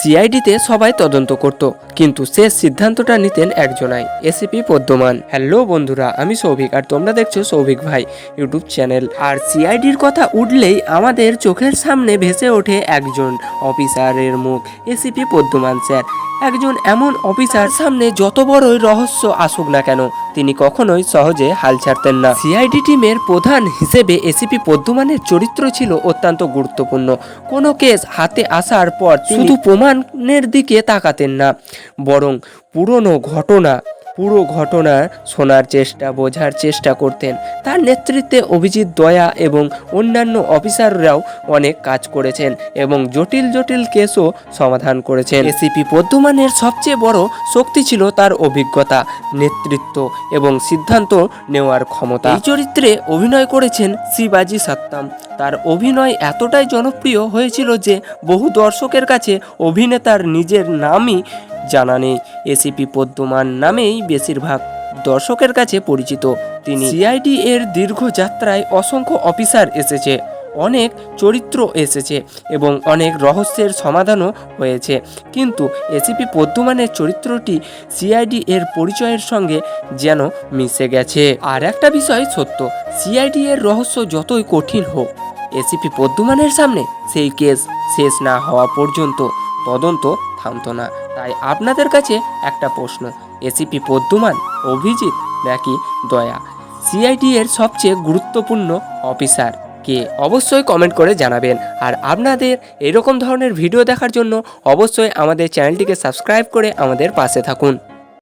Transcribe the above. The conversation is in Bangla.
সিআইডিতে সবাই তদন্ত করত, কিন্তু শেষ সিদ্ধান্তটা নিতেন একজনাই, এসিপি পদ্মমান। হ্যালো বন্ধুরা, আমি সৌভিক আর তোমরা দেখছো সৌভিক ভাই ইউটিউব চ্যানেল। আর সিআইডির কথা উঠলেই আমাদের চোখের সামনে ভেসে ওঠে একজন অফিসারের মুখ, এসিপি পদ্মমান স্যার। একজন এমন অফিসার সামনে যত বড়ই রহস্য আসুক না কেন, তিনি কখনোই সহজে হাল ছাড়তেন না। সিআইডি টিমের প্রধান হিসেবে এসিপি পদ্মমানের চরিত্র ছিল অত্যন্ত গুরুত্বপূর্ণ। কোনো কেস হাতে আসার পর শুধু প্রমাণের দিকে তাকাতেন না, বরং পুরো ঘটনা শোনার চেষ্টা, বোঝার চেষ্টা করতেন। তার নেতৃত্বে অভিজিৎ, দয়া এবং অন্যান্য অফিসাররাও অনেক কাজ করেছেন এবং জটিল কেসও সমাধান করেছেন। এসিপি পদ্মমানের সবচেয়ে বড় শক্তি ছিল তার অভিজ্ঞতা, নেতৃত্ব এবং সিদ্ধান্ত নেওয়ার ক্ষমতা। এই চরিত্রে অভিনয় করেছেন শিবাজি সত্যম। তার অভিনয় এতটাই জনপ্রিয় হয়েছিল যে বহু দর্শকের কাছে অভিনেতার নিজের নামই জানা নেই। এসিপি পদ্মমান নামেই বেশিরভাগ দর্শকের কাছে পরিচিত তিনি। সিআইডি এর দীর্ঘ যাত্রায় অসংখ্য অফিসার এসেছে, অনেক চরিত্র এসেছে এবং অনেক রহস্যের সমাধানও হয়েছে, কিন্তু এসিপি পদ্মমানের চরিত্রটি সিআইডি এর পরিচয়ের সঙ্গে যেন মিশে গেছে। আর একটা বিষয় সত্য, সিআইডি এর রহস্য যতই কঠিন হোক, এসিপি পদ্মমানের সামনে সেই কেস শেষ না হওয়া পর্যন্ত তদন্ত থামতো না। তাই আপনাদের কাছে একটা প্রশ্ন, এসিপি পদ্মমান, অভিজিৎ নাকি দয়া সিআইডি এর সবচেয়ে গুরুত্বপূর্ণ অফিসার কে? অবশ্যই কমেন্ট করে জানাবেন। আর আপনাদের এরকম ধরনের ভিডিও দেখার জন্য অবশ্যই আমাদের চ্যানেলটিকে সাবস্ক্রাইব করে আমাদের পাশে থাকুন।